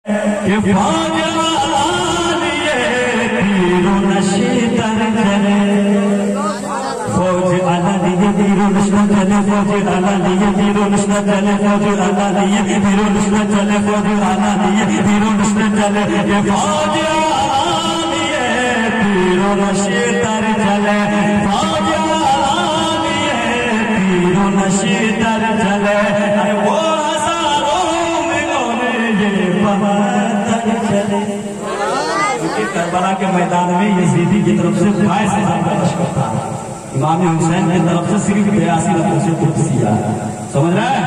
کہ فوج عالیہ تیر و نشے در چلے، فوج عالیہ تیر و نشے چلے، فوج عالیہ تیر و نشے چلے، فوج عالیہ تیر و نشے چلے، فوج عالیہ تیر و نشے چلے، کہ فوج عالیہ تیر و نشے در چلے، فوج عالیہ تیر و نشے در چلے، وہ کربلا کے میدان میں یزیدی کی طرف سے بھائی سے زیادہ لشکر تھا، امام حسین کی طرف سے صرف 82 لفظوں سے قدسیہ، سمجھ رہا ہے؟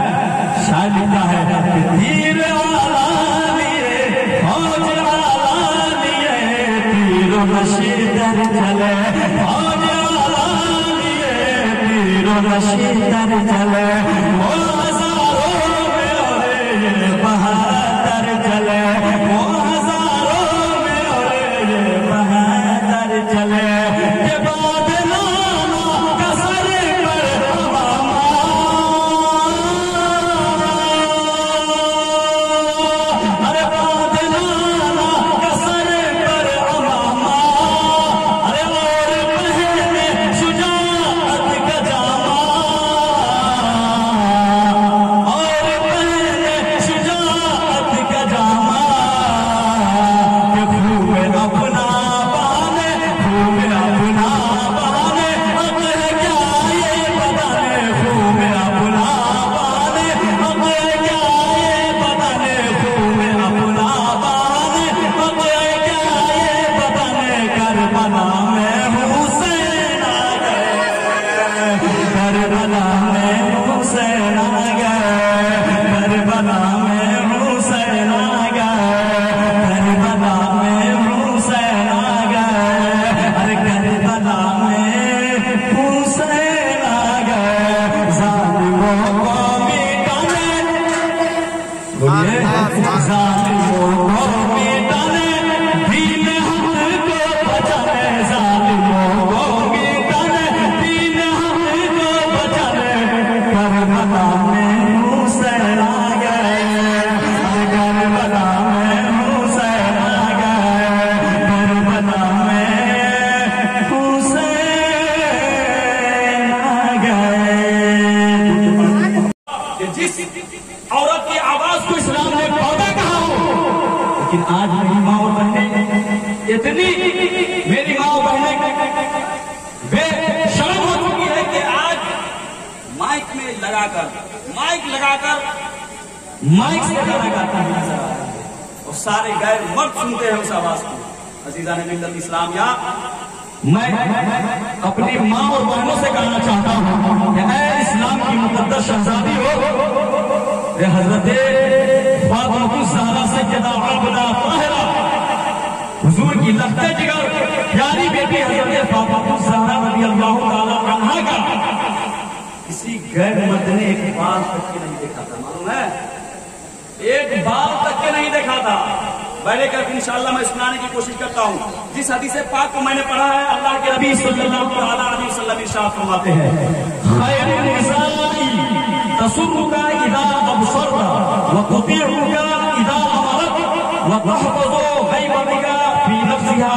شاید لکھا ہے کہ تیر عالیہ فوج عالیہ تیر و نشے در چلے، فوج عالیہ تیر و نشے در چلے، وہ ہزاروں میں اور یہ بہادر چلے، وہ عورت کی آواز کو اسلام نے پودا کہا ہو، لیکن آج میری ماں اور بہنیں اتنی میری ماں اور بہنیں بے شرم ہو چکی ہے کہ آج مائک میں لگا کر مائک سے گانا گاتا ہے اور سارے غیر مرد سنتے ہیں اس آواز کو۔ عزیزان ملت اسلامیہ، میں اپنی ماں اور بہنوں سے کہنا چاہتا ہوں کہ اے اسلام کی مقدس شہزادی ہو، اے حضرت فاطمہ الزہرا سیدہ عابدہ طاہرہ، حضور کی لختے جگر پیاری بیٹی حضرت فاطمہ الزہرا رضی اللہ تعالی عنہا کا کسی غیر مرد نے ایک بال تک کے نہیں دیکھا تھا، معلوم ہے؟ ایک بال تک کے نہیں دیکھا تھا۔ پہلے کر انشاءاللہ میں سنانے کی کوشش کرتا ہوں۔ جس حدیث پاک کو میں نے پڑھا ہے، اللہ کے نبی صلی اللہ علیہ وسلم ارشاد فرماتے ہیں، خیر النساء تسرک اذا ابصرت وتطیعک اذا امرت وتحفظ غیبتک فی نفسها۔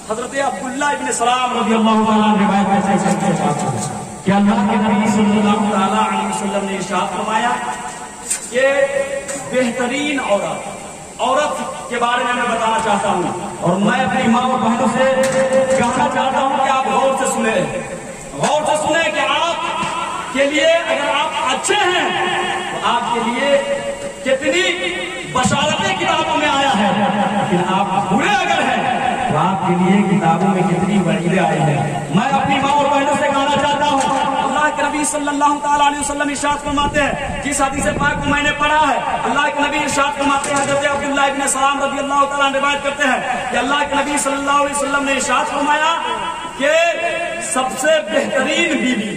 حضرت عبداللہ ابن سلام رضی اللہ تعالیٰ عنہ روایت کرتے ہیں کہ اللہ کے نبی صلی اللہ علیہ وسلم نے ارشاد فرمایا کہ بہترین عورت کے بارے میں بتانا چاہتا ہوں، اور میں اپنی ماں اور بہنوں سے کہنا چاہتا ہوں کہ آپ غور سے سنیں کہ آپ کے لیے اگر آپ اچھے ہیں تو آپ کے لیے کتنی بشارتیں کتابوں میں آیا ہے، لیکن آپ برے اگر ہیں تو آپ کے لیے کتابوں میں کتنی وعیدیں آئی ہیں۔ میں اپنی ماں اور بہنوں سے کہنا چاہتا ہوں، اللہ کے نبی صلی اللہ تعالیٰ علیہ وسلم ارشاد فرماتے ہیں، جس حدیث پاک کو میں نے پڑھا ہے، اللہ کے نبی ارشاد فرماتے ہیں، حضرت عبداللہ ابن سلام رضی اللہ تعالیٰ عنہ روایت کرتے ہیں کہ اللہ کے نبی صلی اللہ علیہ وسلم نے ارشاد فرمایا کہ سب سے بہترین بیوی،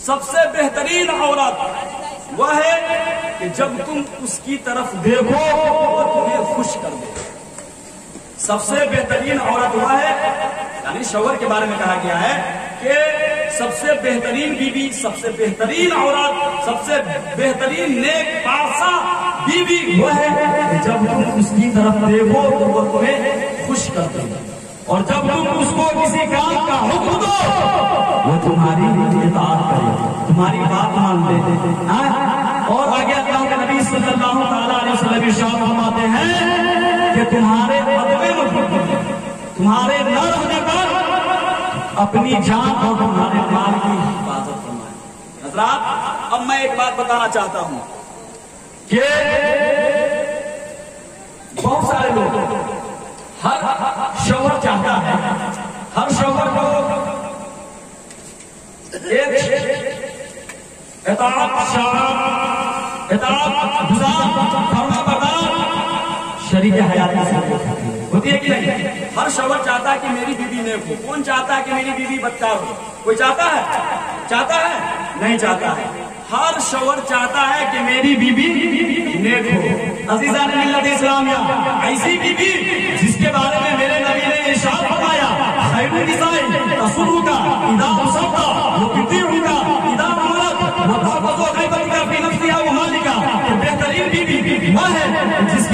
سب سے بہترین عورت وہ ہے کہ جب تم اس کی طرف دیکھو وہ تمہیں خوش کر دے۔ سب سے بہترین عورت وہ ہے، یعنی شوہر کے بارے میں کہا گیا ہے کہ سب سے بہترین بیوی، سب سے بہترین عورت، سب سے بہترین نیک پارسا بیوی وہ ہے جب تم اس کی طرف دیکھو تو وہ تمہیں خوش کر دے، اور جب تم اس کو کسی کام کا حکم دو وہ تمہاری اطاعت کرے، تمہاری بات مان لے۔ اور آگے اللہ کے نبی صلی اللہ علیہ وسلم ارشاد فرماتے ہیں کہ تمہارے تمہارے نہ رہنے پر اپنی جان اور تمہارے مال کی حفاظت فرمائے۔ حضرات اب میں ایک بات بتانا چاہتا ہوں کہ بہت سارے لوگ، ہر شوہر چاہتا ہے، ہر شوہر کو ایک اطاعت گزار فرما بردار شریک حیاتی سے ہوتی ہے کہ نہیں؟ ہر شوہر چاہتا ہے کہ میری بیوی نیک ہو۔ کون چاہتا ہے کہ میری بیوی بدکار ہو؟ کوئی چاہتا ہے؟ چاہتا ہے؟ نہیں چاہتا ہے۔ ہر شوہر چاہتا ہے کہ میری بیوی نیک ہو۔ عزیزان ملت اسلامیہ، ایسی بیوی جس کے بارے میں میرے نبی نے ارشاد فرمایا خیر النساء تسرک اذا اصبت وتطيعك اذا امرت وتحفظ غیبتك في نفسها ومالك۔ بہترین بیوی وہ ہے جس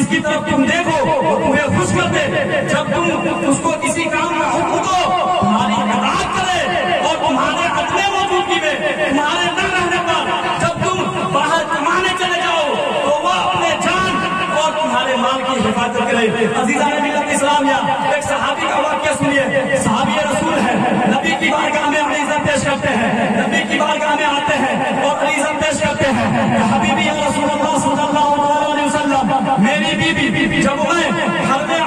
کی طرف تم دیکھو وہ تمہیں خوش کر دے، جب تم اس کو کسی کام کا حکم دو تمہاری اطاعت کرے، اور تمہارے عدم موجودگی میں، تمہارے نہ رہنے پر جب تم باہر کمانے چلے جاؤ تو وہ اپنے جان اور تمہارے مال کی حفاظت کرے۔ عزیزان ملت اسلامیہ، ایک صحابی کا واقعہ سنیے۔ صحابی رسول ہے، نبی کی بارگاہ میں عریضہ پیش کرتے ہیں، نبی کی بارگاہ میں آتے ہیں اور عریضہ پیش کرتے ہیں کہ حبیبی یا رسول اللہ صلی اللہ علیہ وسلم، میری بیوی جب میں گھر میں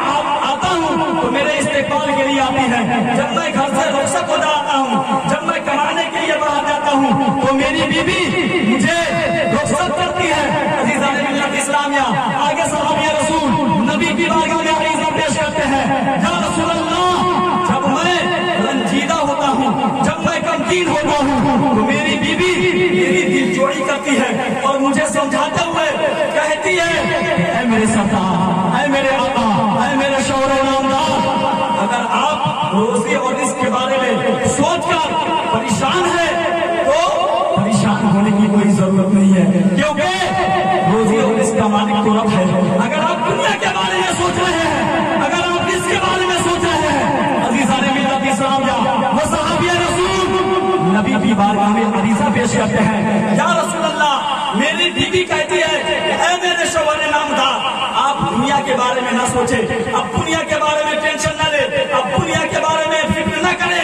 آتا ہوں تو میرے استقبال کے لیے آتی ہے، جب میں گھر سے رخصت ہو جاتا ہوں، جب میں کمانے کے لیے باہر جاتا ہوں تو میری بیوی مجھے رخصت کرتی ہے۔ عزیزان ملت اسلامیہ، آگے صحابی رسول نبی کی بارگاہ میں عریضہ پیش کرتے ہیں، یا رسول اللہ جب میں رنجیدہ ہوتا ہوں، جب میں غمگین ہوتا ہوں تو میری بیوی میری دل جوڑی کرتی ہے اور مجھے سمجھاتے ہوئے کہتی ہے اے میرے سردار، اے میرے آقا، اے میرے شوہر نامدار، اگر آپ روزی اور رزق کے بارے میں سوچ کر پریشان ہے تو پریشان ہونے کی کوئی ضرورت نہیں ہے، کیونکہ روزی اور رزق کا مالک تو رب ہے۔ اگر آپ دنیا کے بارے میں سوچ رہے ہیں، اگر آپ رزق کے بارے میں سوچ رہے ہیں، عزیزان ملت اسلامیہ، وہ صحابی رسول نبی کی بارگاہ میں عریضہ پیش کرتے ہیں، یا رسول اللہ میری بیوی کہتی ہے اے میرے شوہر نامدار، آپ دنیا کے بارے میں نہ سوچیں، اب دنیا کے بارے میں ٹینشن نہ لے، اب دنیا کے بارے میں فکر نہ کرے۔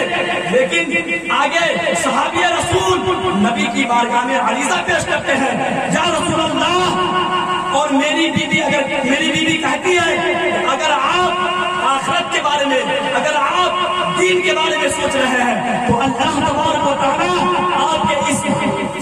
لیکن آگے صحابی رسول نبی کی بارگاہ میں عریضہ پیش کرتے ہیں، یا رسول اللہ، اور میری بیوی کہتی ہے اگر آپ آخرت کے بارے میں، اگر آپ دین کے بارے میں سوچ رہے ہیں تو اللہ تبارک و تعالیٰ آپ کے اس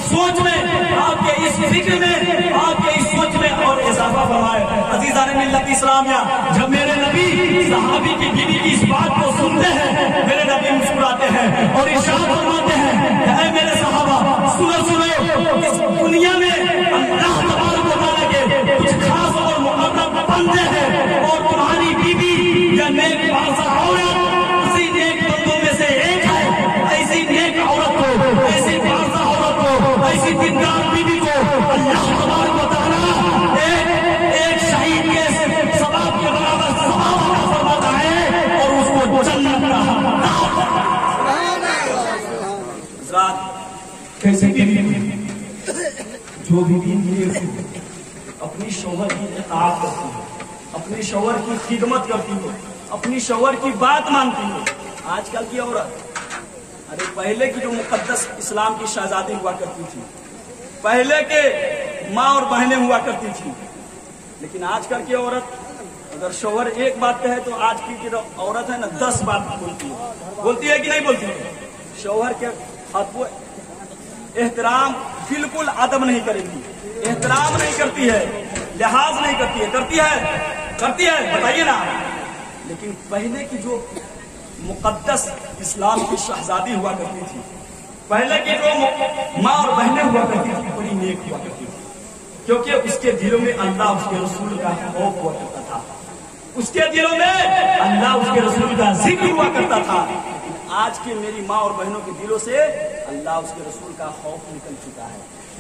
سوچ میں، آپ کے اس فکر میں، آپ کے اس سوچ میں اور اضافہ فرمائے۔ عزیزان ملت اسلامیہ، جب میرے نبی صحابی کی بیوی کی اس بات کو سنتے ہیں میرے نبی مسکراتے ہیں اور ارشاد فرماتے ہیں اے میرے صحابہ سنو اس دنیا میں اللہ تبارک و تعالیٰ کے کچھ خاص اور مقرب بندے ہیں، اور تمہاری بیوی یا نیک بازا عورت اسی نیک بندوں میں سے ایک ہے۔ ایسی نیک عورت کو، ایسی بازا عورت کو، ایسی دیندار بیوی کو اللہ تبارک و تعالیٰ ایک شہید کے ثواب کے برابر ثواب عطا فرماتا ہے اور اس کو جنت کا حضرات کیسے بیوی جو بیوی اپنی شوہر کی اطاعت کرتی ہے، اپنی شوہر کی خدمت کرتی ہو، اپنی شوہر کی بات مانتی ہو۔ آج کل کی عورت، ارے پہلے کی جو مقدس اسلام کی شہزادی ہوا کرتی تھی، پہلے کے ماں اور بہنیں ہوا کرتی تھی، لیکن آج کل کی عورت اگر شوہر ایک بات کہے تو آج کی جو عورت ہے نا 10 بات بولتی ہے کہ نہیں بولتی ہے؟ شوہر کے احترام بالکل ادب نہیں کرے گی، احترام نہیں کرتی ہے، لحاظ نہیں کرتی ہے، کرتی ہے بتائیے نا۔ لیکن پہلے کی جو مقدس اسلام کی شہزادی ہوا کرتی تھی، پہلے کی جو ماں اور بہنیں ہوا کرتی تھی بڑی نیک ہوا کرتی تھی، کیونکہ اس کے دلوں میں اللہ اس کے رسول کا خوف ہوا کرتا تھا، اس کے دلوں میں اللہ اس کے رسول کا ذکر ہوا کرتا تھا۔ آج کے میری ماں اور بہنوں کے دلوں سے اللہ اس کے رسول کا خوف نکل چکا ہے،